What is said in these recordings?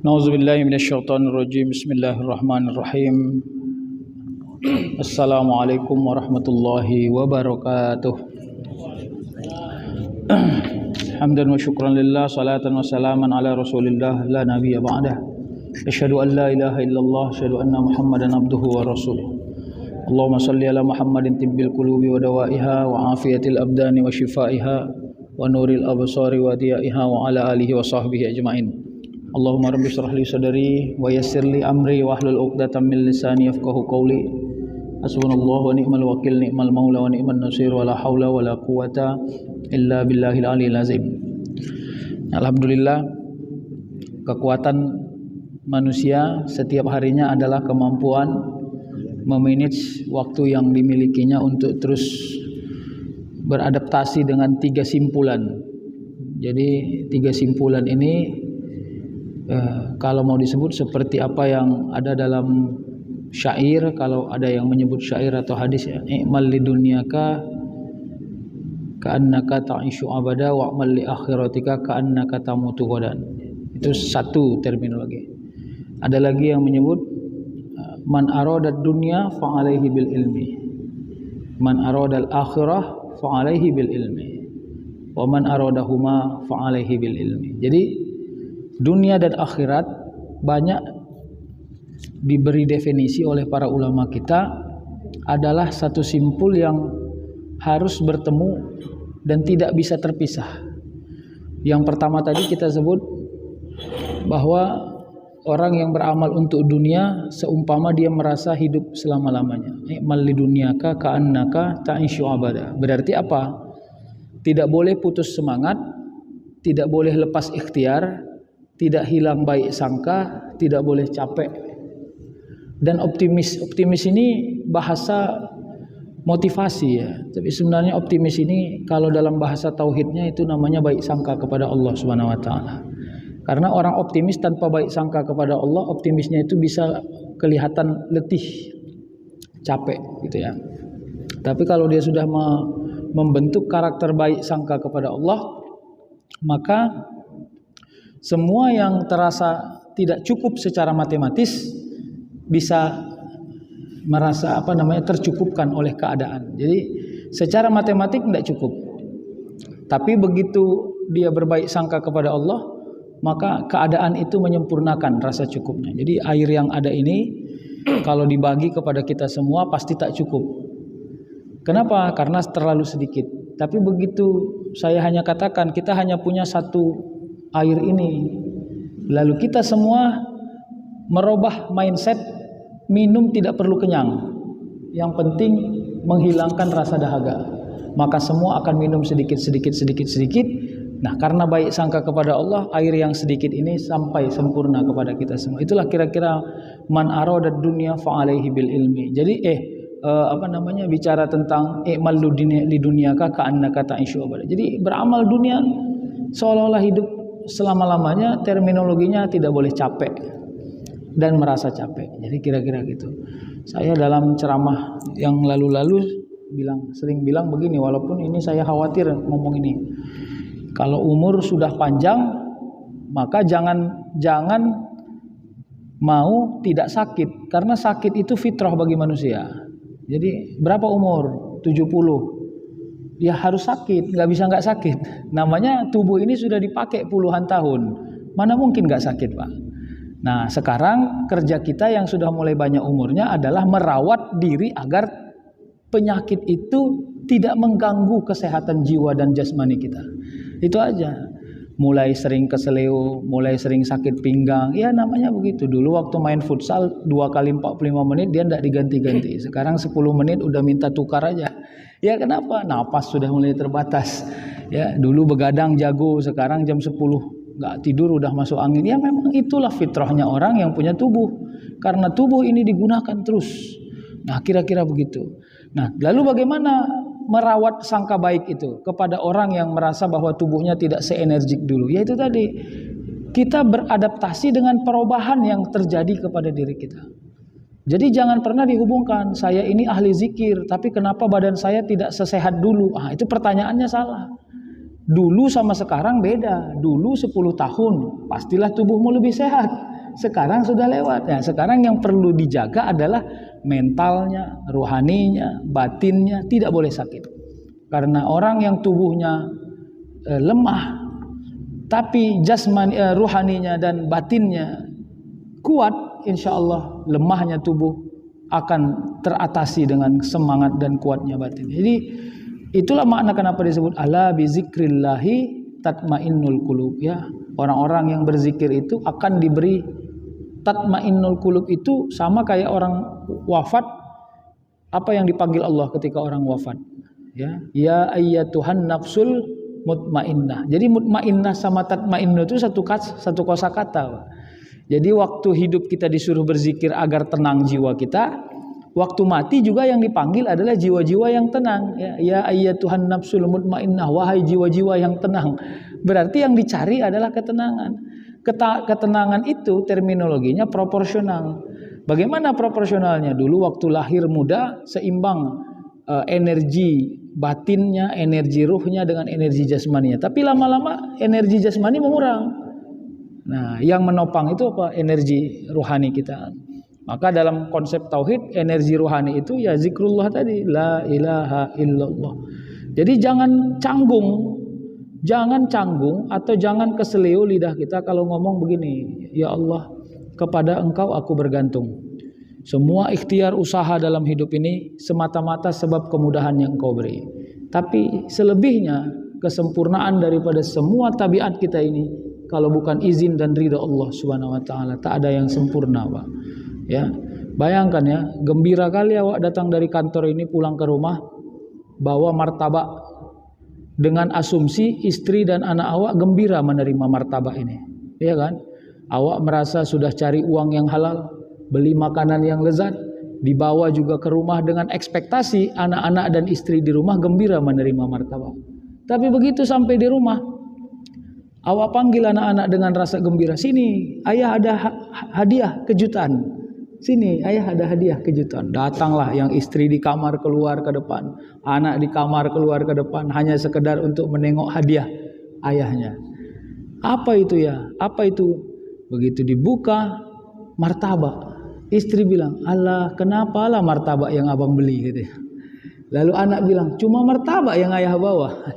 Nauzubillahi minasyaitonirrajim. Bismillahirrahmanirrahim. Assalamualaikum warahmatullahi wabarakatuh. Hamdan wa syukran lillah, salatan wa salaman ala Rasulillah la nabiyya ba'dah. Asyhadu an la ilaha illallah, asyhadu anna Muhammadan abduhu wa rasuluh. Allahumma shalli ala Muhammadin tibbil qulubi wa dawaiha wa afiyatil abdani wa shifaiha wa nuril absari wa diyaiha wa ala alihi wa sahbihi ajmain. Allahumma rabbi shrah li sadri wa yassir li amri wa hlul 'uqdatam min lisani yafqahu qawli. Hasbunallahu wa ni'mal wakil, ni'mal maula wa ni'man nasir, wa la haula wa la quwata illa billahil aliyil azim. Alhamdulillah, kekuatan manusia setiap harinya adalah kemampuan memanage waktu yang dimilikinya untuk terus beradaptasi dengan tiga simpulan. Jadi tiga simpulan ini kalau mau disebut seperti apa yang ada dalam syair, kalau ada yang menyebut syair atau hadis, ya, i'mal lidunyaka ka'annaka ta'ishu abada wa'mal li akhiratika ka'annaka tamutu ghadan. Itu satu terminologi. Ada lagi yang menyebut man aradad dunya fa'alaihi bil ilmi, man aradal akhirah fa'alaihi bil ilmi, wa man aradahuma fa'alaihi bil ilmi. Jadi dunia dan akhirat banyak diberi definisi oleh para ulama kita adalah satu simpul yang harus bertemu dan tidak bisa terpisah. Yang pertama tadi kita sebut bahwa orang yang beramal untuk dunia seumpama dia merasa hidup selama-lamanya. I'mal lidunyaka ka'annaka ta'ishu abada. Berarti apa? Tidak boleh putus semangat, tidak boleh lepas ikhtiar, tidak hilang baik sangka, tidak boleh capek. Dan optimis ini bahasa motivasi, ya. Tapi sebenarnya optimis ini kalau dalam bahasa tauhidnya itu namanya baik sangka kepada Allah Subhanahu wa taala. Karena orang optimis tanpa baik sangka kepada Allah, optimisnya itu bisa kelihatan letih, capek gitu ya. Tapi kalau dia sudah membentuk karakter baik sangka kepada Allah, maka semua yang terasa tidak cukup secara matematis bisa merasa tercukupkan oleh keadaan. Jadi secara matematik tidak cukup, tapi begitu dia berbaik sangka kepada Allah, maka keadaan itu menyempurnakan rasa cukupnya. Jadi air yang ada ini kalau dibagi kepada kita semua pasti tak cukup. Kenapa? Karena terlalu sedikit. Tapi begitu saya hanya katakan kita hanya punya satu air ini, lalu kita semua merubah mindset, minum tidak perlu kenyang, yang penting menghilangkan rasa dahaga, maka semua akan minum sedikit. Nah, karena baik sangka kepada Allah, air yang sedikit ini sampai sempurna kepada kita semua. Itulah kira-kira man aradad dunya fa'alaihi bil ilmi. Jadi bicara tentang i'mal lidunyaka ka'annaka ta'ishu abada. Jadi beramal dunia seolah-olah hidup selama-lamanya, terminologinya tidak boleh capek dan merasa capek. Jadi kira-kira gitu. Saya dalam ceramah yang lalu-lalu sering bilang begini, walaupun ini saya khawatir ngomong ini. Kalau umur sudah panjang, maka jangan mau tidak sakit, karena sakit itu fitrah bagi manusia. Jadi berapa umur? 70. Ya harus sakit, nggak bisa nggak sakit. Namanya tubuh ini sudah dipakai puluhan tahun, mana mungkin nggak sakit, Pak? Nah, sekarang kerja kita yang sudah mulai banyak umurnya adalah merawat diri agar penyakit itu tidak mengganggu kesehatan jiwa dan jasmani kita. Itu aja. Mulai sering keseleo, mulai sering sakit pinggang, ya namanya begitu. Dulu waktu main futsal 2 kali 45 menit dia tidak diganti-ganti. Sekarang 10 menit udah minta tukar aja. Ya kenapa? Napas sudah mulai terbatas. Ya dulu begadang jago, sekarang jam 10 nggak tidur udah masuk angin. Ya memang itulah fitrahnya orang yang punya tubuh. Karena tubuh ini digunakan terus. Nah kira-kira begitu. Nah lalu bagaimana merawat sangka baik itu kepada orang yang merasa bahwa tubuhnya tidak seenergik dulu? Yaitu tadi, kita beradaptasi dengan perubahan yang terjadi kepada diri kita. Jadi jangan pernah dihubungkan, saya ini ahli zikir, tapi kenapa badan saya tidak sesehat dulu? Itu pertanyaannya salah. Dulu sama sekarang beda. Dulu 10 tahun, pastilah tubuhmu lebih sehat. sekarang sudah lewat. Ya, sekarang yang perlu dijaga adalah mentalnya, rohaninya, batinnya, tidak boleh sakit. Karena orang yang tubuhnya lemah, tapi jasmani, rohaninya dan batinnya kuat, insya Allah lemahnya tubuh akan teratasi dengan semangat dan kuatnya batin. Jadi itulah makna kenapa disebut ala bizikrillahi tatmainnul qulub, ya. Orang-orang yang berzikir itu akan diberi tatmainnul qulub. Itu sama kayak orang wafat, apa yang dipanggil Allah ketika orang wafat, ya ayyatuhan nafsul mutmainnah. Jadi mutmainnah sama tatmainnah itu satu kosakata. Jadi waktu hidup kita disuruh berzikir agar tenang jiwa kita, waktu mati juga yang dipanggil adalah jiwa-jiwa yang tenang. Ya ayyatuhan nafsul mutmainnah, wahai jiwa-jiwa yang tenang. Berarti yang dicari adalah ketenangan. Ketenangan itu terminologinya proporsional. Bagaimana proporsionalnya? Dulu waktu lahir muda seimbang energi batinnya, energi ruhnya dengan energi jasmaninya. Tapi lama-lama energi jasmani mengurang. Nah, yang menopang itu apa? Energi rohani kita. Maka dalam konsep tauhid, energi rohani itu ya zikrullah tadi, la ilaha illallah. Jadi jangan canggung atau jangan keseleo lidah kita kalau ngomong begini, ya Allah, kepada Engkau aku bergantung. Semua ikhtiar usaha dalam hidup ini semata-mata sebab kemudahan yang Engkau beri. Tapi selebihnya kesempurnaan daripada semua tabiat kita ini kalau bukan izin dan ridha Allah Subhanahu wa taala, tak ada yang sempurna, Pak. Ya, bayangkan ya, gembira kali awak datang dari kantor ini pulang ke rumah bawa martabak dengan asumsi istri dan anak awak gembira menerima martabak ini, ya kan? Awak merasa sudah cari uang yang halal, beli makanan yang lezat, dibawa juga ke rumah dengan ekspektasi anak-anak dan istri di rumah gembira menerima martabak. Tapi begitu sampai di rumah, awak panggil anak-anak dengan rasa gembira, sini ayah ada hadiah kejutan. Sini ayah ada hadiah kejutan. Datanglah yang istri di kamar keluar ke depan, anak di kamar keluar ke depan, hanya sekedar untuk menengok hadiah ayahnya. Apa itu ya? Apa itu? Begitu dibuka martabak, istri bilang, "Allah, kenapa lah martabak yang abang beli?" gitu. Lalu anak bilang, "Cuma martabak yang ayah bawa."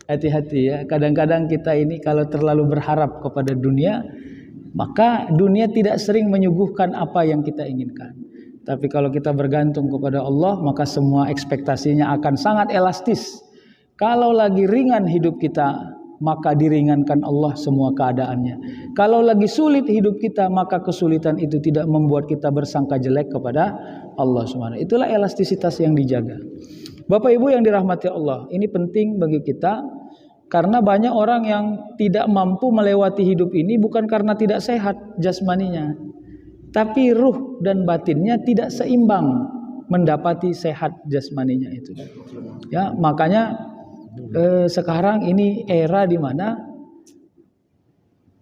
Hati-hati ya. Kadang-kadang kita ini kalau terlalu berharap kepada dunia, maka dunia tidak sering menyuguhkan apa yang kita inginkan. Tapi kalau kita bergantung kepada Allah, maka semua ekspektasinya akan sangat elastis. Kalau lagi ringan hidup kita, maka diringankan Allah semua keadaannya. Kalau lagi sulit hidup kita, maka kesulitan itu tidak membuat kita bersangka jelek kepada Allah Subhanahu. Itulah elastisitas yang dijaga. Bapak Ibu yang dirahmati Allah, ini penting bagi kita. Karena banyak orang yang tidak mampu melewati hidup ini bukan karena tidak sehat jasmaninya, tapi ruh dan batinnya tidak seimbang mendapati sehat jasmaninya itu. Ya, makanya sekarang ini era di mana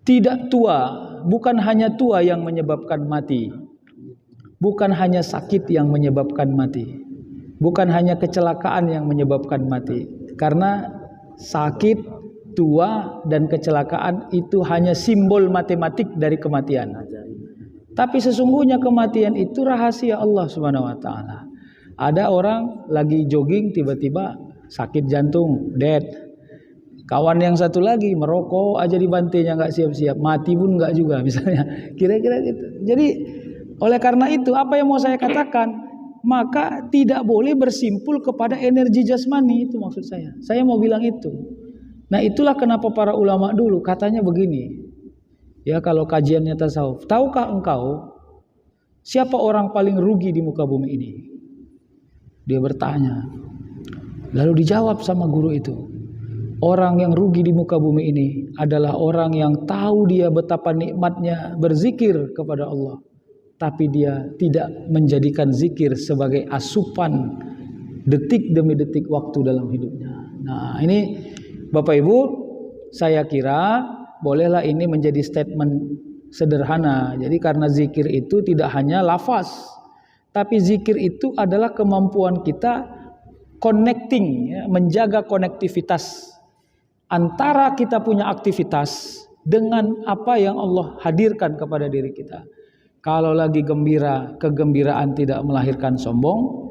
tidak tua, bukan hanya tua yang menyebabkan mati, bukan hanya sakit yang menyebabkan mati, bukan hanya kecelakaan yang menyebabkan mati. Karena sakit, tua, dan kecelakaan itu hanya simbol matematik dari kematian. Tapi sesungguhnya kematian itu rahasia Allah Subhanahu wa taala. Ada orang lagi jogging tiba-tiba sakit jantung, dead. Kawan yang satu lagi merokok aja di bantainya nggak siap-siap, mati pun nggak juga misalnya. Kira-kira gitu. Jadi oleh karena itu apa yang mau saya katakan? Maka tidak boleh bersimpul kepada energi jasmani, itu maksud saya. Saya mau bilang itu. Nah, itulah kenapa para ulama dulu katanya begini. Ya, kalau kajiannya tasawuf, tahukah engkau siapa orang paling rugi di muka bumi ini? Dia bertanya. Lalu dijawab sama guru itu. Orang yang rugi di muka bumi ini adalah orang yang tahu dia betapa nikmatnya berzikir kepada Allah, tapi dia tidak menjadikan zikir sebagai asupan detik demi detik waktu dalam hidupnya. Nah, ini Bapak Ibu, saya kira bolehlah ini menjadi statement sederhana. Jadi karena zikir itu tidak hanya lafaz, tapi zikir itu adalah kemampuan kita connecting, ya, menjaga konektivitas antara kita punya aktivitas dengan apa yang Allah hadirkan kepada diri kita. Kalau lagi gembira, kegembiraan tidak melahirkan sombong.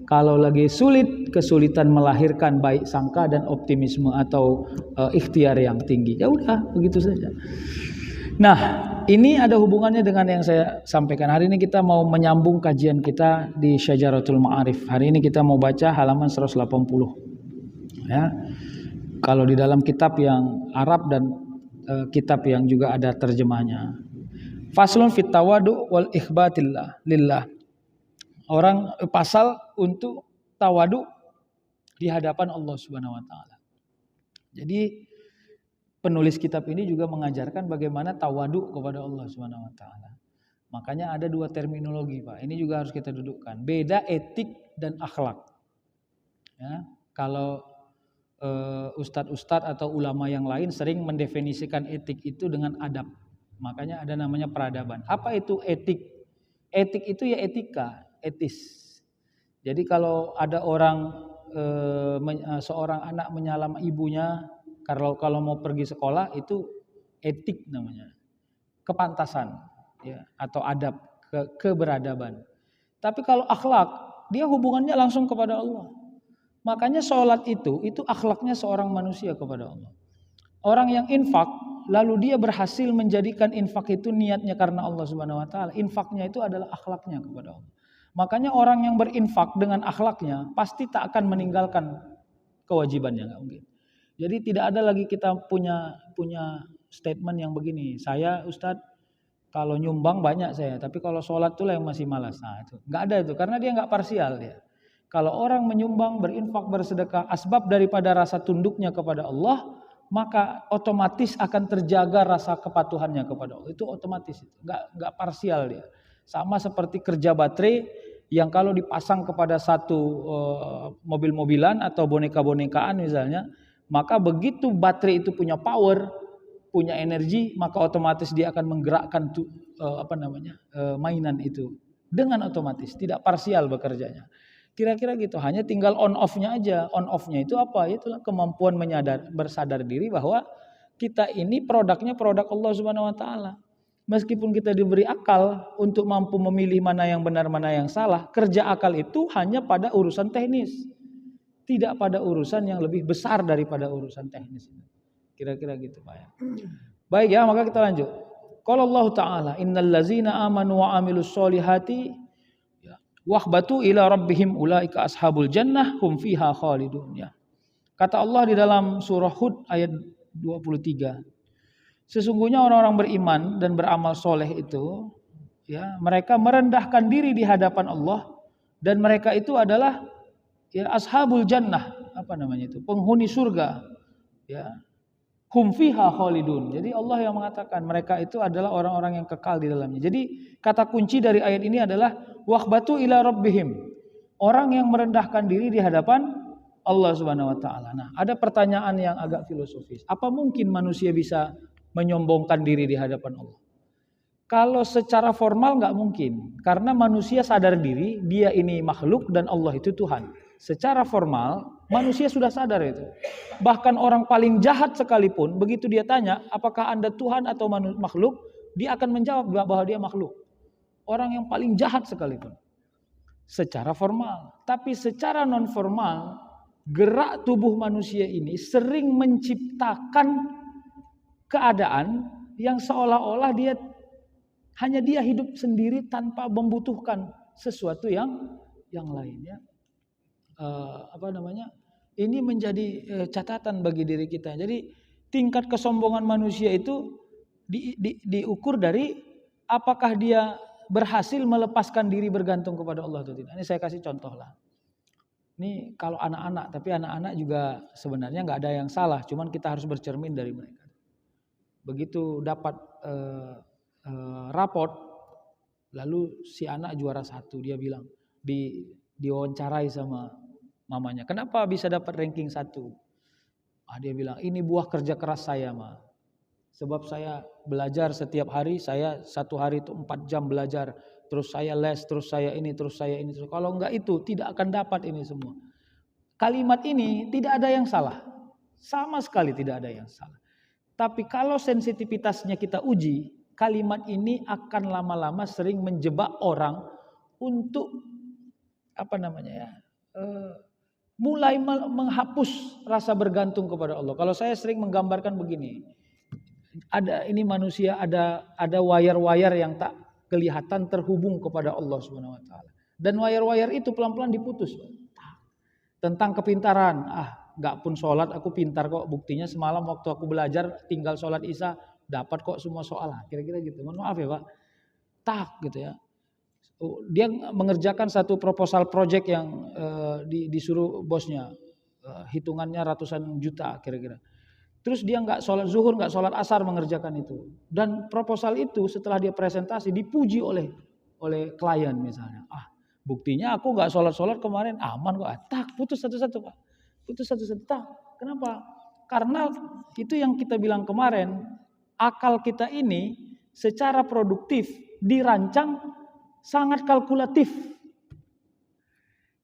Kalau lagi sulit, kesulitan melahirkan baik sangka dan optimisme atau ikhtiar yang tinggi. Ya udah, begitu saja. Nah, ini ada hubungannya dengan yang saya sampaikan. Hari ini kita mau menyambung kajian kita di Syajaratul Ma'arif. Hari ini kita mau baca halaman 180. Ya. Kalau di dalam kitab yang Arab dan kitab yang juga ada terjemahnya. Faslun fit tawadu wal ikhbatillah lillah. Pasal untuk tawadu di hadapan Allah Subhanahu wa taala. Jadi penulis kitab ini juga mengajarkan bagaimana tawadu kepada Allah Subhanahu wa taala. Makanya ada dua terminologi, Pak. Ini juga harus kita dudukkan. Beda etik dan akhlak. Ya, kalau ustadz-ustadz atau ulama yang lain sering mendefinisikan etik itu dengan adab. Makanya ada namanya peradaban. Apa itu etik? Etik itu ya etika, etis. Jadi kalau ada orang seorang anak menyalam ibunya kalau mau pergi sekolah itu etik namanya. Kepantasan ya atau adab, keberadaban. Tapi kalau akhlak, dia hubungannya langsung kepada Allah. Makanya sholat itu akhlaknya seorang manusia kepada Allah. Orang yang infak lalu dia berhasil menjadikan infak itu niatnya karena Allah Subhanahu wa taala. Infaknya itu adalah akhlaknya kepada Allah. Makanya orang yang berinfak dengan akhlaknya pasti tak akan meninggalkan kewajibannya, enggak mungkin. Jadi tidak ada lagi kita punya statement yang begini. Saya Ustadz kalau nyumbang banyak saya, tapi kalau sholat tuh yang masih malas. Nah, itu enggak ada itu karena dia enggak parsial dia. Kalau orang menyumbang, berinfak, bersedekah asbab daripada rasa tunduknya kepada Allah, maka otomatis akan terjaga rasa kepatuhannya kepada Allah. Itu otomatis, enggak parsial dia. Sama seperti kerja baterai yang kalau dipasang kepada satu mobil-mobilan atau boneka-bonekaan misalnya, maka begitu baterai itu punya power, punya energi, maka otomatis dia akan menggerakkan mainan itu dengan otomatis, tidak parsial bekerjanya. Kira-kira gitu, hanya tinggal on off-nya aja. On off-nya itu apa? Itulah kemampuan bersadar diri bahwa kita ini produknya produk Allah Subhanahu wa taala. Meskipun kita diberi akal untuk mampu memilih mana yang benar, mana yang salah, kerja akal itu hanya pada urusan teknis. Tidak pada urusan yang lebih besar daripada urusan teknis. Kira-kira gitu, Pak ya. Baik ya, maka kita lanjut. Qala Allah Ta'ala, innal ladzina amanu wa amilus solihati wahbatu ila rabbihim ulaika ashabul jannah hum fiha khalidun. Ya. Kata Allah di dalam surah Hud ayat 23. Sesungguhnya orang-orang beriman dan beramal soleh itu ya, mereka merendahkan diri di hadapan Allah dan mereka itu adalah ya ashabul jannah, penghuni surga. Ya. Hum fiha khalidun. Jadi Allah yang mengatakan mereka itu adalah orang-orang yang kekal di dalamnya. Jadi kata kunci dari ayat ini adalah wahbatu ila rabbihim. Orang yang merendahkan diri di hadapan Allah Subhanahu wa taala. Nah, ada pertanyaan yang agak filosofis. Apa mungkin manusia bisa menyombongkan diri di hadapan Allah? Kalau secara formal enggak mungkin, karena manusia sadar diri dia ini makhluk dan Allah itu Tuhan. Secara formal manusia sudah sadar itu. Bahkan orang paling jahat sekalipun begitu dia tanya apakah Anda Tuhan atau makhluk, dia akan menjawab bahwa dia makhluk. Orang yang paling jahat sekalipun. Secara formal, tapi secara non formal, gerak tubuh manusia ini sering menciptakan keadaan yang seolah-olah hanya dia hidup sendiri tanpa membutuhkan sesuatu yang lainnya. Ini menjadi catatan bagi diri kita. Jadi tingkat kesombongan manusia itu diukur dari apakah dia berhasil melepaskan diri bergantung kepada Allah atau tidak. Ini saya kasih contoh lah. Ini kalau anak-anak, tapi anak-anak juga sebenarnya nggak ada yang salah, cuman kita harus bercermin dari mereka. Begitu dapat raport, lalu si anak juara 1, dia bilang diwawancarai sama mamanya, kenapa bisa dapat ranking 1? Dia bilang ini buah kerja keras saya, Ma. Sebab saya belajar setiap hari, saya 1 hari itu 4 jam belajar, terus saya les, terus saya ini. Kalau enggak itu tidak akan dapat ini semua. Kalimat ini tidak ada yang salah, sama sekali tidak ada yang salah. Tapi kalau sensitivitasnya kita uji, kalimat ini akan lama-lama sering menjebak orang untuk mulai menghapus rasa bergantung kepada Allah. Kalau saya sering menggambarkan begini, ada ini manusia ada wayar-wayar yang tak kelihatan terhubung kepada Allah Subhanahu wa taala. Dan wayar-wayar itu pelan-pelan diputus. Tentang kepintaran, nggak pun sholat aku pintar kok, buktinya semalam waktu aku belajar tinggal sholat isya dapat kok semua soal, kira-kira gitu. Mohon maaf ya Pak, gitu ya. Dia mengerjakan satu proposal project yang disuruh bosnya, hitungannya ratusan juta kira-kira. Terus dia nggak sholat zuhur, nggak sholat asar mengerjakan itu. Dan proposal itu setelah dia presentasi dipuji oleh klien misalnya. Buktinya aku nggak sholat kemarin aman kok. Putus satu-satu Pak. Putus satu-satu. Kenapa? Karena itu yang kita bilang kemarin, akal kita ini secara produktif dirancang sangat kalkulatif.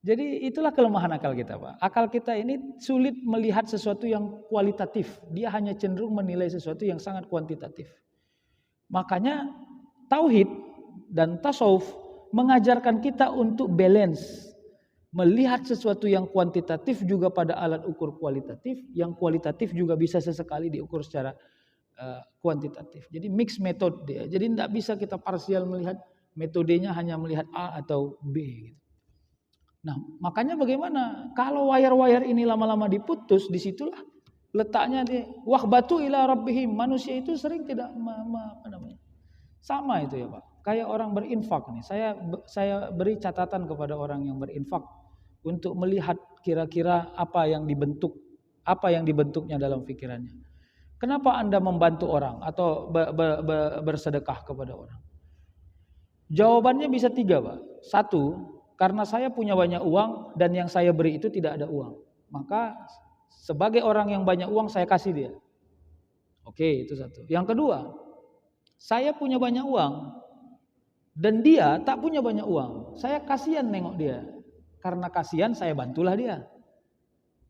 Jadi itulah kelemahan akal kita Pak. Akal kita ini sulit melihat sesuatu yang kualitatif. Dia hanya cenderung menilai sesuatu yang sangat kuantitatif. Makanya tauhid dan tasawuf mengajarkan kita untuk balance. Melihat sesuatu yang kuantitatif juga pada alat ukur kualitatif. Yang kualitatif juga bisa sesekali diukur secara kuantitatif. Jadi mix method dia. Jadi tidak bisa kita parsial melihat metodenya hanya melihat A atau B gitu. Nah, makanya bagaimana? Kalau wayar-wayar ini lama-lama diputus, disitulah letaknya dia. Wahbatu ila rabbihim. Manusia itu sering tidak sama itu ya Pak. Kayak orang berinfak nih. Saya beri catatan kepada orang yang berinfak untuk melihat kira-kira apa yang dibentuknya dalam pikirannya. Kenapa Anda membantu orang atau bersedekah kepada orang? Jawabannya bisa 3 Pak. 1, karena saya punya banyak uang dan yang saya beri itu tidak ada uang. Maka sebagai orang yang banyak uang saya kasih dia. Oke, itu 1. Yang kedua, saya punya banyak uang dan dia tak punya banyak uang. Saya kasihan nengok dia. Karena kasihan saya bantulah dia.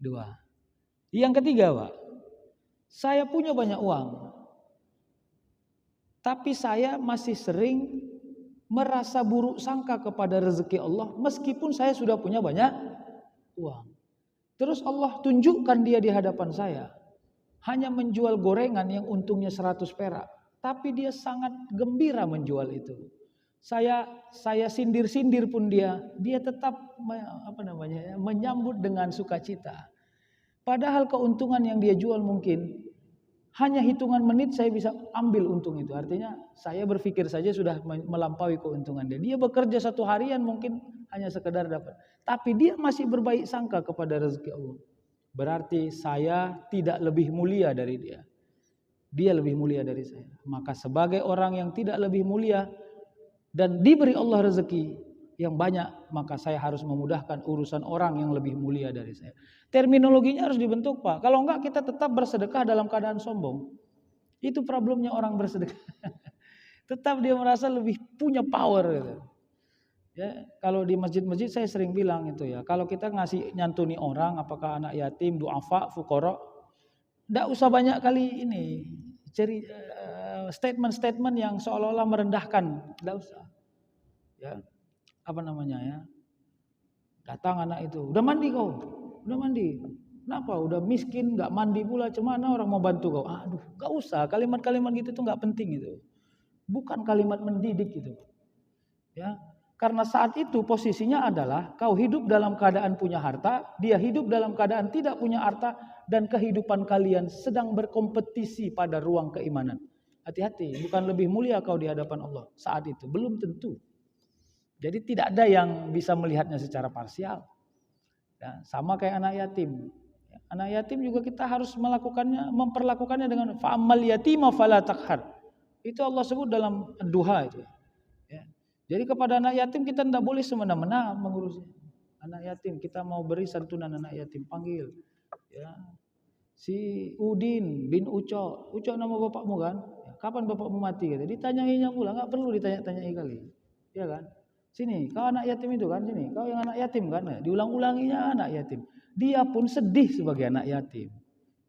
2. Yang ketiga Pak, saya punya banyak uang. Tapi saya masih sering merasa buruk sangka kepada rezeki Allah meskipun saya sudah punya banyak uang. Terus Allah tunjukkan dia di hadapan saya hanya menjual gorengan yang untungnya 100 perak, tapi dia sangat gembira menjual itu. Saya sindir-sindir pun dia tetap menyambut dengan sukacita. Padahal keuntungan yang dia jual mungkin hanya hitungan menit saya bisa ambil untung itu. Artinya saya berpikir saja sudah melampaui keuntungan dia. Dia bekerja 1 harian mungkin hanya sekedar dapat. Tapi dia masih berbaik sangka kepada rezeki Allah. Berarti saya tidak lebih mulia dari dia. Dia lebih mulia dari saya. Maka sebagai orang yang tidak lebih mulia dan diberi Allah rezeki yang banyak, maka saya harus memudahkan urusan orang yang lebih mulia dari saya. Terminologinya harus dibentuk Pak. Kalau enggak kita tetap bersedekah dalam keadaan sombong. Itu problemnya orang bersedekah. Tetap dia merasa lebih punya power gitu. Ya, kalau di masjid-masjid saya sering bilang itu ya, kalau kita ngasih nyantuni orang, apakah anak yatim, duafa, fuqara, enggak usah banyak kali ini statement-statement yang seolah-olah merendahkan, enggak usah. Ya. Datang anak itu, udah mandi kau? Udah mandi. Kenapa? Udah miskin, nggak mandi pula, cemana orang mau bantu kau? Aduh, nggak usah. Kalimat-kalimat gitu tuh nggak penting itu. Bukan kalimat mendidik itu. Ya, karena saat itu posisinya adalah kau hidup dalam keadaan punya harta, dia hidup dalam keadaan tidak punya harta, dan kehidupan kalian sedang berkompetisi pada ruang keimanan. Hati-hati, bukan lebih mulia kau di hadapan Allah saat itu, belum tentu. Jadi tidak ada yang bisa melihatnya secara parsial. Ya, sama kayak anak yatim. Anak yatim juga kita harus memperlakukannya dengan fa'amal yatima fala taqhar. Itu Allah sebut dalam duha itu. Ya. Jadi kepada anak yatim kita tidak boleh semena-mena mengurusnya. Anak yatim kita mau beri santunan anak yatim, panggil. Ya. Si Udin bin Uco nama bapakmu kan? Ya, kapan bapakmu mati? Ditanyainya pula, nggak perlu ditanya-tanyai kali. Ya kan? Sini, kau anak yatim itu kan, sini, kau yang anak yatim kan, diulang-ulanginya anak yatim. Dia pun sedih sebagai anak yatim.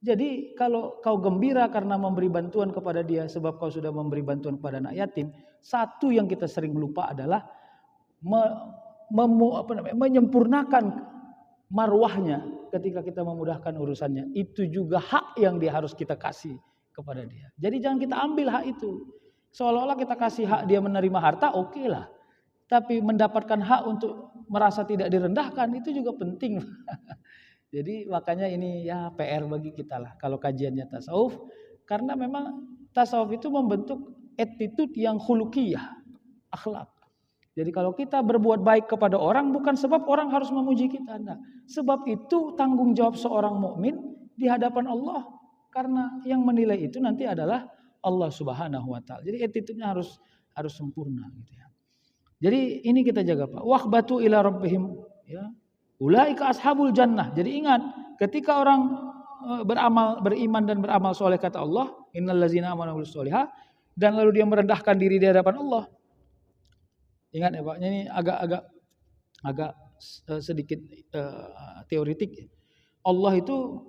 Jadi kalau kau gembira karena memberi bantuan kepada dia sebab kau sudah memberi bantuan kepada anak yatim, satu yang kita sering lupa adalah menyempurnakan marwahnya ketika kita memudahkan urusannya. Itu juga hak yang dia harus kita kasih kepada dia. Jadi jangan kita ambil hak itu. Seolah-olah kita kasih hak dia menerima harta, oke lah. Tapi mendapatkan hak untuk merasa tidak direndahkan itu juga penting. Jadi makanya ini ya PR bagi kita lah kalau kajiannya tasawuf. Karena memang tasawuf itu membentuk attitude yang khuluqiyah, akhlak. Jadi kalau kita berbuat baik kepada orang bukan sebab orang harus memuji kita. Nah, sebab itu tanggung jawab seorang mukmin di hadapan Allah. Karena yang menilai itu nanti adalah Allah Subhanahu wa taala. Jadi attitude-nya harus sempurna gitu ya. Jadi ini kita jaga Pak. Wahbatu ila rabbihim ya. Ulaika ashabul jannah. Jadi ingat, ketika orang beriman dan beramal soleh kata Allah, innallazina amanu wa sholihah, dan lalu dia merendahkan diri di hadapan Allah. Ingat ya Pak, ini agak sedikit teoritik. Allah itu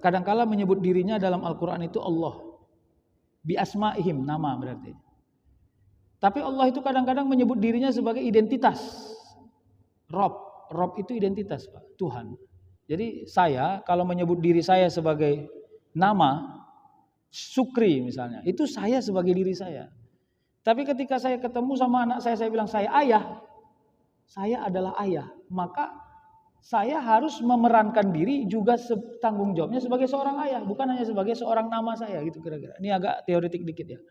kadangkala menyebut dirinya dalam Al-Qur'an itu Allah. Bi asma'ihim, nama berarti. Tapi Allah itu kadang-kadang menyebut dirinya sebagai identitas. Rob itu identitas Pak, Tuhan. Jadi saya kalau menyebut diri saya sebagai nama, Sukri misalnya, itu saya sebagai diri saya. Tapi ketika saya ketemu sama anak saya bilang saya ayah, saya adalah ayah. Maka saya harus memerankan diri juga tanggung jawabnya sebagai seorang ayah, bukan hanya sebagai seorang nama saya gitu kira-kira. Ini agak teoritik dikit ya.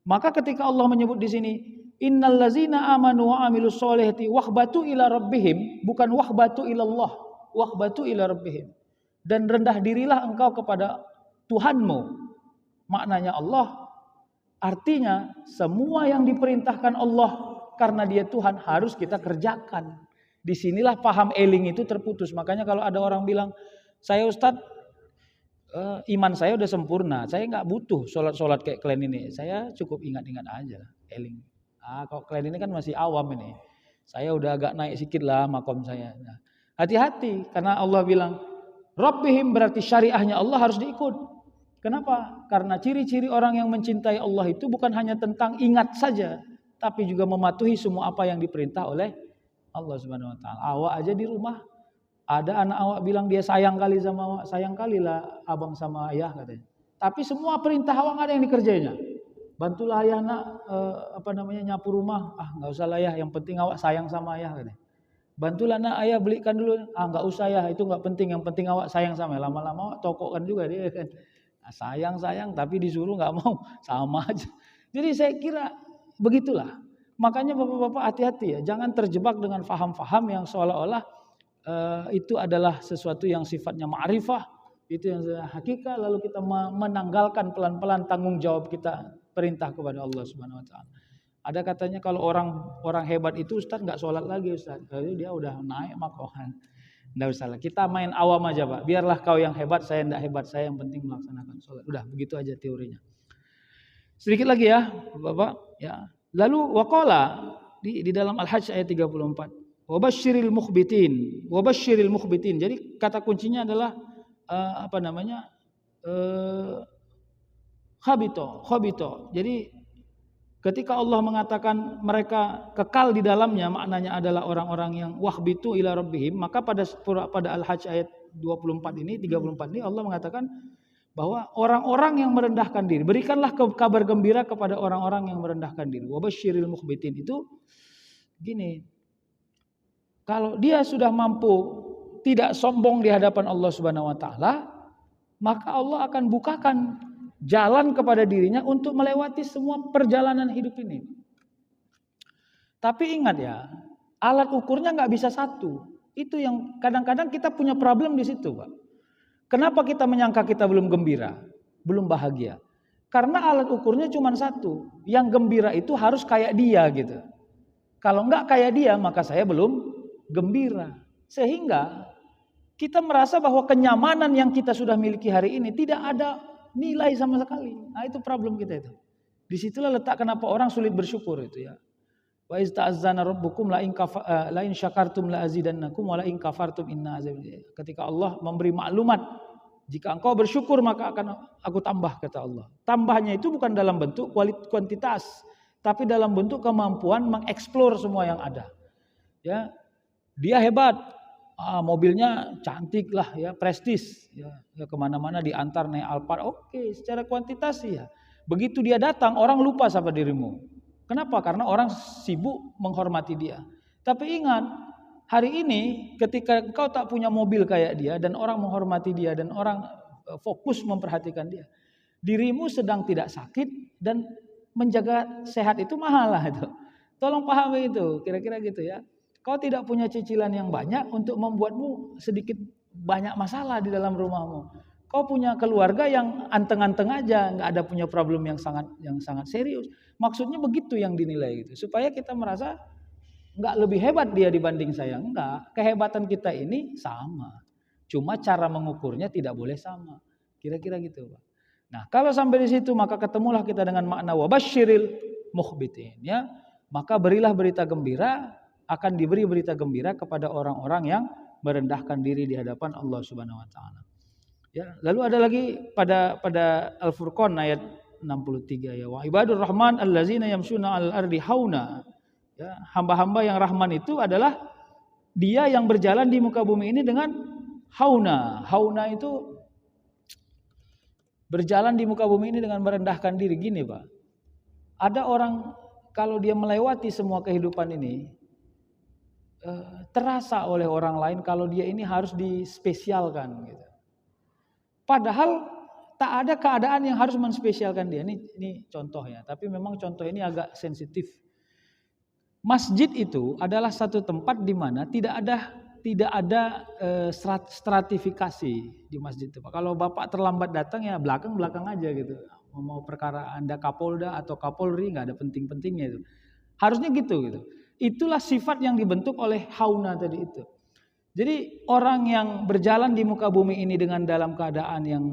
Maka ketika Allah menyebut di sini innallazina amanu wa amilus solihati wahbatu ila rabbihim, bukan wahbatu ilallah, wahbatu ila rabbihim. Dan rendah dirilah engkau kepada Tuhanmu. Maknanya Allah, artinya semua yang diperintahkan Allah karena dia Tuhan harus kita kerjakan. Disinilah paham eling itu terputus. Makanya kalau ada orang bilang, saya Ustadz, iman saya udah sempurna, saya nggak butuh sholat kayak kalian ini, saya cukup ingat-ingat aja, eling. Kalau kalian ini kan masih awam ini, saya udah agak naik sedikit lah makom saya. Nah, hati-hati karena Allah bilang, Rabbihim berarti syariahnya Allah harus diikut. Kenapa? Karena ciri-ciri orang yang mencintai Allah itu bukan hanya tentang ingat saja, tapi juga mematuhi semua apa yang diperintah oleh Allah Subhanahu wa taala. Awak aja di rumah ada anak awak bilang dia sayang kali sama awak, sayang kali lah abang sama ayah katanya. Tapi semua perintah awak nggak ada yang dikerjainya. Bantulah ayah nak nyapu rumah. Nggak usah lah ayah, yang penting awak sayang sama ayah katanya. Bantulah nak ayah belikan dulu. Nggak usah ya, itu nggak penting, yang penting awak sayang sama ayah. Lama-lama awak tokokkan juga dia kan. Sayang tapi disuruh nggak mau, sama aja. Jadi saya kira begitulah. Makanya bapak-bapak hati-hati ya, jangan terjebak dengan faham-faham yang seolah-olah itu adalah sesuatu yang sifatnya ma'rifah, itu yang hakikat, lalu kita menanggalkan pelan-pelan tanggung jawab kita perintah kepada Allah Subhanahu wa taala. Ada katanya kalau orang hebat itu Ustaz nggak sholat lagi Ustaz, jadi dia udah naik makohan. Nggak usah lah, kita main awam aja Pak. Biarlah kau yang hebat, saya nggak hebat, saya yang penting melaksanakan sholat. Udah begitu aja teorinya. Sedikit lagi ya Bapak ya. Lalu waqala di dalam Al-Hajj ayat 34. Wabasyiril mukhbitin. Jadi kata kuncinya adalah khabito. Jadi ketika Allah mengatakan mereka kekal di dalamnya, maknanya adalah orang-orang yang wahbitu ila rabbihim, maka pada Al-Hajj ayat 24 ini, 34 ini Allah mengatakan bahwa orang-orang yang merendahkan diri, berikanlah kabar gembira kepada orang-orang yang merendahkan diri. Wabasyiril mukhbitin itu gini, kalau dia sudah mampu tidak sombong di hadapan Allah Subhanahu wa taala, maka Allah akan bukakan jalan kepada dirinya untuk melewati semua perjalanan hidup ini. Tapi ingat ya, alat ukurnya nggak bisa satu. Itu yang kadang-kadang kita punya problem di situ, Pak. Kenapa kita menyangka kita belum gembira, belum bahagia? Karena alat ukurnya cuma satu. Yang gembira itu harus kayak dia gitu. Kalau nggak kayak dia, maka saya belum gembira. Sehingga kita merasa bahwa kenyamanan yang kita sudah miliki hari ini tidak ada nilai sama sekali. Nah itu problem kita itu. Disitulah letak kenapa orang sulit bersyukur itu ya. Wa iz ta'azzana rabbukum la in syakartum la azidannakum wa la in kafartum inna azabi. Ketika Allah memberi maklumat Jika engkau bersyukur maka akan aku tambah, kata Allah. Tambahnya itu bukan dalam bentuk kuantitas, tapi dalam bentuk kemampuan mengeksplor semua yang ada. Ya, dia hebat, mobilnya cantik lah, ya, prestis, ya kemana-mana diantar naik Alphard. Oke, secara kuantitas ya. Begitu dia datang, orang lupa sama dirimu. Kenapa? Karena orang sibuk menghormati dia. Tapi ingat, hari ini ketika engkau tak punya mobil kayak dia dan orang menghormati dia dan orang fokus memperhatikan dia, dirimu sedang tidak sakit dan menjaga sehat itu mahal lah itu. Tolong pahami itu, kira-kira gitu ya. Kau tidak punya cicilan yang banyak untuk membuatmu sedikit banyak masalah di dalam rumahmu. Kau punya keluarga yang anteng-anteng aja, nggak ada punya problem yang sangat serius. Maksudnya begitu yang dinilai gitu, supaya kita merasa nggak lebih hebat dia dibanding saya. Enggak, kehebatan kita ini sama. Cuma cara mengukurnya tidak boleh sama. Kira-kira gitu, Pak. Nah, kalau sampai di situ maka ketemulah kita dengan makna wabasyiril mukhbitin, ya. Maka berilah berita gembira, akan diberi berita gembira kepada orang-orang yang merendahkan diri di hadapan Allah Subhanahu wa taala. Ya, lalu ada lagi pada Al-Furqan ayat 63 ya, wa ibadur rahman allazina yamshuna 'alal ardi hauna. Ya, hamba-hamba yang rahman itu adalah dia yang berjalan di muka bumi ini dengan hauna. Hauna itu berjalan di muka bumi ini dengan merendahkan diri. Gini, Pak. Ada orang kalau dia melewati semua kehidupan ini, terasa oleh orang lain kalau dia ini harus dispesialkan gitu. Padahal tak ada keadaan yang harus menspesialkan dia. Ini contoh ya, tapi memang contoh ini agak sensitif. Masjid itu adalah satu tempat di mana tidak ada stratifikasi di masjid itu. Kalau Bapak terlambat datang ya belakang aja gitu. Mau perkara Anda Kapolda atau Kapolri nggak ada penting-pentingnya itu. Harusnya gitu. Itulah sifat yang dibentuk oleh hauna tadi itu. Jadi orang yang berjalan di muka bumi ini dengan dalam keadaan yang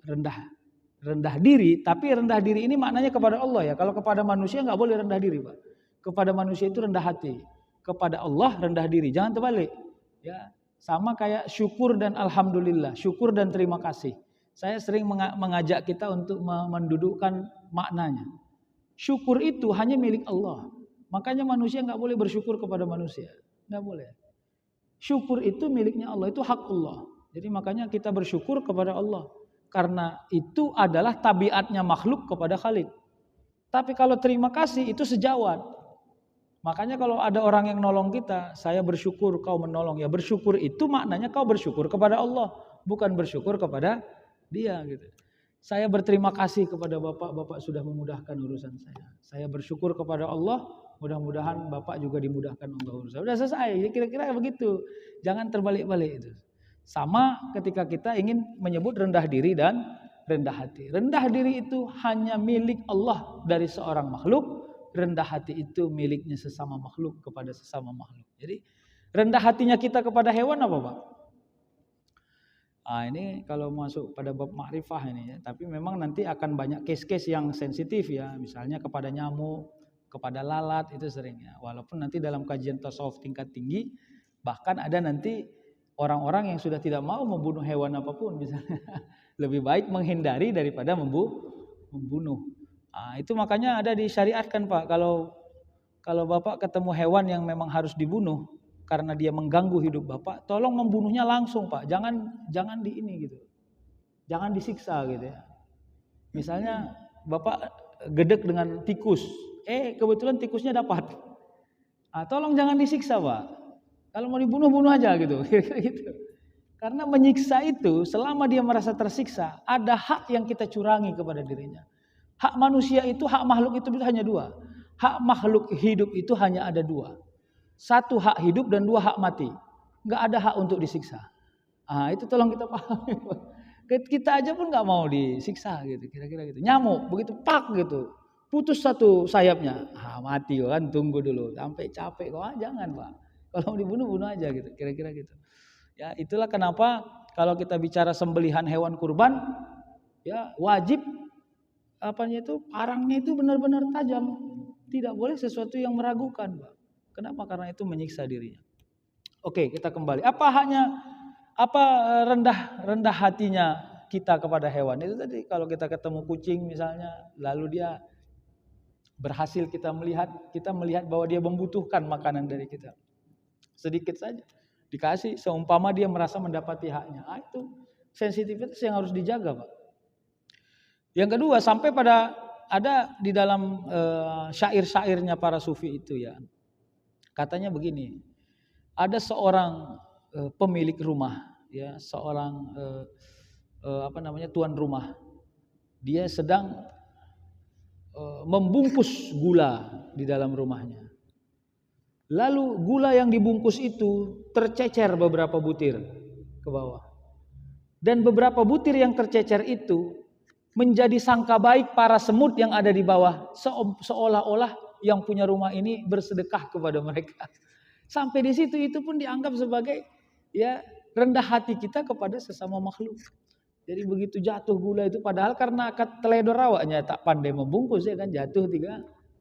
rendah diri, tapi rendah diri ini maknanya kepada Allah ya. Kalau kepada manusia nggak boleh rendah diri, Pak. Kepada manusia itu rendah hati, kepada Allah rendah diri. Jangan terbalik. Ya, sama kayak syukur dan alhamdulillah, syukur dan terima kasih. Saya sering mengajak kita untuk mendudukkan maknanya. Syukur itu hanya milik Allah. Makanya manusia nggak boleh bersyukur kepada manusia, nggak boleh. Syukur itu miliknya Allah, itu hak Allah. Jadi makanya kita bersyukur kepada Allah, karena itu adalah tabiatnya makhluk kepada Khalik. Tapi kalau terima kasih itu sejawat. Makanya kalau ada orang yang nolong kita, saya bersyukur kau menolong. Ya bersyukur itu maknanya kau bersyukur kepada Allah, bukan bersyukur kepada dia gitu. Saya berterima kasih kepada Bapak sudah memudahkan urusan saya. Saya bersyukur kepada Allah, mudah-mudahan Bapak juga dimudahkan Allah urusan. Sudah selesai, kira-kira begitu. Jangan terbalik-balik itu. Sama ketika kita ingin menyebut rendah diri dan rendah hati. Rendah diri itu hanya milik Allah dari seorang makhluk. Rendah hati itu miliknya sesama makhluk kepada sesama makhluk. Jadi rendah hatinya kita kepada hewan apa, Pak? Ini kalau masuk pada bab makrifah ini ya. Tapi memang nanti akan banyak case-case yang sensitif ya. Misalnya kepada nyamuk, kepada lalat itu sering ya. Walaupun nanti dalam kajian tasawuf tingkat tinggi bahkan ada nanti orang-orang yang sudah tidak mau membunuh hewan apapun misalnya. Lebih baik menghindari daripada membunuh. Itu makanya ada disyariatkan, Pak. Kalau Bapak ketemu hewan yang memang harus dibunuh karena dia mengganggu hidup Bapak, tolong membunuhnya langsung, Pak. Jangan di ini gitu. Jangan disiksa gitu ya. Misalnya Bapak gedek dengan tikus. Kebetulan tikusnya dapat. Tolong jangan disiksa, Pak. Kalau mau dibunuh aja gitu. Gitu. Karena menyiksa itu selama dia merasa tersiksa, ada hak yang kita curangi kepada dirinya. Hak manusia itu, hak makhluk itu hanya dua. Hak makhluk hidup itu hanya ada dua. Satu hak hidup dan dua hak mati. Nggak ada hak untuk disiksa. Itu tolong kita pahami. Kita aja pun nggak mau disiksa gitu, kira-kira gitu. Nyamuk begitu pak gitu, putus satu sayapnya, mati kan, tunggu dulu sampai capek kok. Jangan, Pak. Kalau bunuh aja gitu, kira-kira gitu. Ya itulah kenapa kalau kita bicara sembelihan hewan kurban, ya wajib parangnya itu benar-benar tajam. Tidak boleh sesuatu yang meragukan, Pak. Kenapa? Karena itu menyiksa dirinya. Oke, kita kembali. Apa rendah hatinya kita kepada hewan itu tadi, kalau kita ketemu kucing misalnya, lalu dia berhasil kita melihat bahwa dia membutuhkan makanan dari kita. Sedikit saja dikasih, seumpama dia merasa mendapati haknya. Itu sensitivitas yang harus dijaga, Pak. Yang kedua, sampai pada ada di dalam syair-syairnya para sufi itu ya. Katanya begini, ada seorang pemilik rumah ya, seorang tuan rumah. Dia sedang membungkus gula di dalam rumahnya. Lalu gula yang dibungkus itu tercecer beberapa butir ke bawah. Dan beberapa butir yang tercecer itu menjadi sangka baik para semut yang ada di bawah, seolah-olah yang punya rumah ini bersedekah kepada mereka. Sampai di situ itu pun dianggap sebagai ya rendah hati kita kepada sesama makhluk. Jadi begitu jatuh gula itu, padahal karena teledor awaknya tak pandai membungkus ya kan, jatuh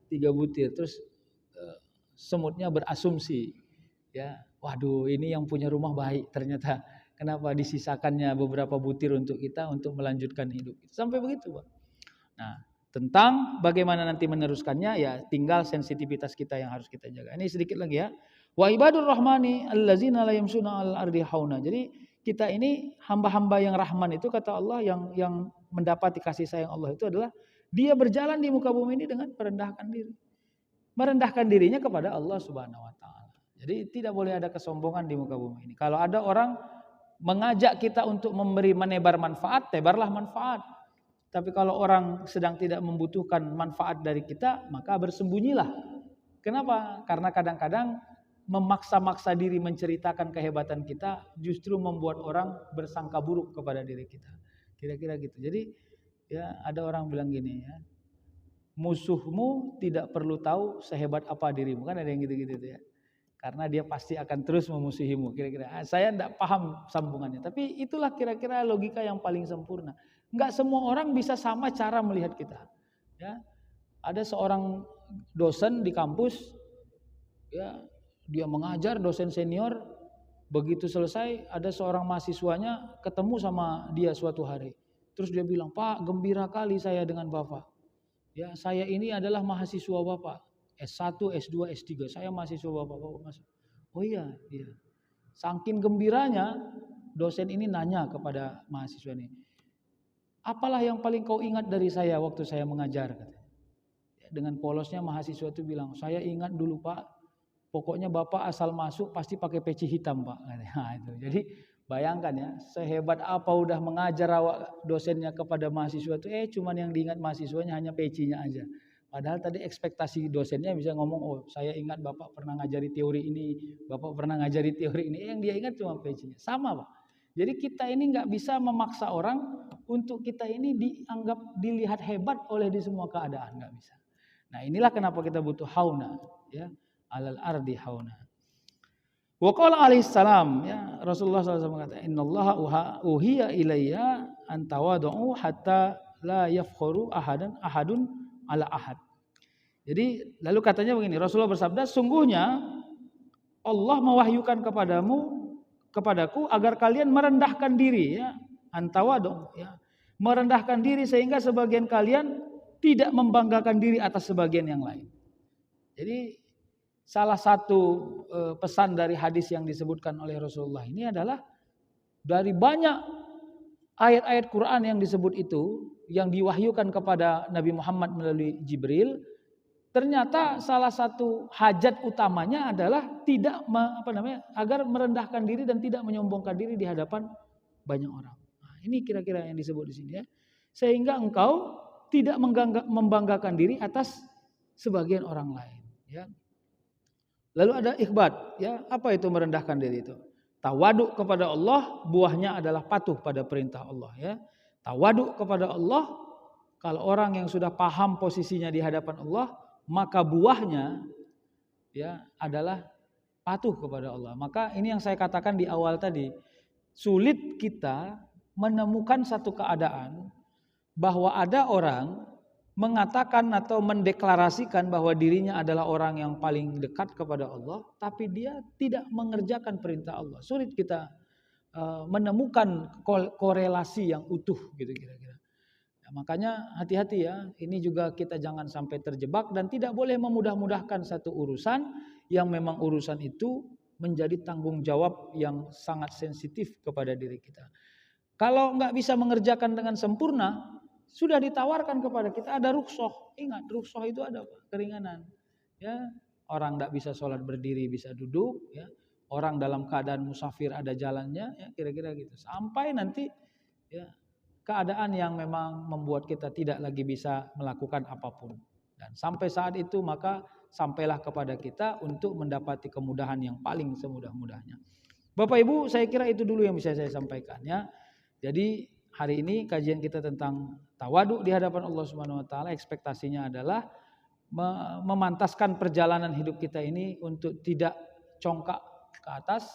tiga butir. Terus semutnya berasumsi ya, waduh ini yang punya rumah baik ternyata, kenapa disisakannya beberapa butir untuk kita untuk melanjutkan hidup. Sampai begitu, Pak. Nah, tentang bagaimana nanti meneruskannya ya tinggal sensitivitas kita yang harus kita jaga. Ini sedikit lagi ya. Wa ibadur rahmani allazina la yamsuna al ardi hauna. Jadi kita ini hamba-hamba yang rahman itu kata Allah, yang mendapati kasih sayang Allah itu adalah dia berjalan di muka bumi ini dengan merendahkan diri. Merendahkan dirinya kepada Allah Subhanahu wa taala. Jadi tidak boleh ada kesombongan di muka bumi ini. Kalau ada orang mengajak kita untuk menebar manfaat, tebarlah manfaat. Tapi kalau orang sedang tidak membutuhkan manfaat dari kita, maka bersembunyilah. Kenapa? Karena kadang-kadang memaksa-maksa diri menceritakan kehebatan kita justru membuat orang bersangka buruk kepada diri kita. Kira-kira gitu. Jadi ya ada orang bilang gini ya, musuhmu tidak perlu tahu sehebat apa dirimu, kan ada yang gitu-gitu ya. Karena dia pasti akan terus memusuhimu. Kira-kira saya tidak paham sambungannya, tapi itulah kira-kira logika yang paling sempurna. Enggak semua orang bisa sama cara melihat kita. Ya, ada seorang dosen di kampus, ya dia mengajar, dosen senior. Begitu selesai, ada seorang mahasiswanya ketemu sama dia suatu hari. Terus dia bilang, Pak, gembira kali saya dengan Bapak. Ya, saya ini adalah mahasiswa Bapak. S1, S2, S3, saya mahasiswa Bapak. Oh iya, iya. Saking gembiranya, dosen ini nanya kepada mahasiswa ini, apalah yang paling kau ingat dari saya waktu saya mengajar? Dengan polosnya mahasiswa itu bilang, saya ingat dulu Pak, pokoknya Bapak asal masuk pasti pakai peci hitam Pak. Nah, itu. Jadi bayangkan ya, sehebat apa udah mengajar awak dosennya kepada mahasiswa itu, cuman yang diingat mahasiswanya hanya pecinya aja. Padahal tadi ekspektasi dosennya bisa ngomong, oh saya ingat Bapak pernah ngajari teori ini, Bapak pernah ngajari teori ini. Yang dia ingat cuma pecinya. Sama Pak. Jadi kita ini nggak bisa memaksa orang untuk kita ini dilihat hebat oleh di semua keadaan, nggak bisa. Nah inilah kenapa kita butuh hauna, ya. Alal ardi hauna. Wa qala alaihi salam, ya Rasulullah SAW mengatakan, innallaha uhiya ilayya an tawadhu hatta la yafkhuru ahadun ala ahad. Jadi lalu katanya begini, Rasulullah bersabda, sungguhnya Allah mewahyukan kepadaku agar kalian merendahkan diri, ya, an tawadhu, ya. Merendahkan diri sehingga sebagian kalian tidak membanggakan diri atas sebagian yang lain. Jadi salah satu pesan dari hadis yang disebutkan oleh Rasulullah ini adalah dari banyak ayat-ayat Quran yang disebut itu, yang diwahyukan kepada Nabi Muhammad melalui Jibril, ternyata salah satu hajat utamanya adalah agar merendahkan diri dan tidak menyombongkan diri di hadapan banyak orang. Nah, ini kira-kira yang disebut di sini ya. Sehingga engkau tidak membanggakan diri atas sebagian orang lain, ya. Lalu ada ikhbat, ya. Apa itu merendahkan diri itu? Tawaduk kepada Allah, buahnya adalah patuh pada perintah Allah, ya. Tawaduk kepada Allah, kalau orang yang sudah paham posisinya di hadapan Allah, maka buahnya ya adalah patuh kepada Allah. Maka ini yang saya katakan di awal tadi, sulit kita menemukan satu keadaan bahwa ada orang mengatakan atau mendeklarasikan bahwa dirinya adalah orang yang paling dekat kepada Allah, tapi dia tidak mengerjakan perintah Allah. Sulit kita menemukan korelasi yang utuh gitu kira-kira. Ya, makanya hati-hati ya, ini juga kita jangan sampai terjebak dan tidak boleh memudah-mudahkan satu urusan yang memang urusan itu menjadi tanggung jawab yang sangat sensitif kepada diri kita. Kalau nggak bisa mengerjakan dengan sempurna, sudah ditawarkan kepada kita ada rukhsah. Ingat, rukhsah itu ada keringanan. Ya, orang nggak bisa sholat berdiri bisa duduk. Ya, orang dalam keadaan musafir ada jalannya. Ya, kira-kira gitu. Sampai nanti ya keadaan yang memang membuat kita tidak lagi bisa melakukan apapun. Dan sampai saat itu maka sampailah kepada kita untuk mendapati kemudahan yang paling semudah-mudahnya. Bapak Ibu, saya kira itu dulu yang bisa saya sampaikan ya. Jadi hari ini kajian kita tentang tawaduk di hadapan Allah Subhanahu wa taala, ekspektasinya adalah memantaskan perjalanan hidup kita ini untuk tidak congkak ke atas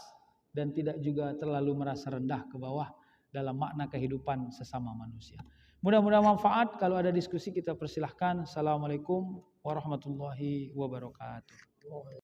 dan tidak juga terlalu merasa rendah ke bawah dalam makna kehidupan sesama manusia. Mudah-mudahan manfaat. Kalau ada diskusi kita persilahkan. Assalamualaikum warahmatullahi wabarakatuh.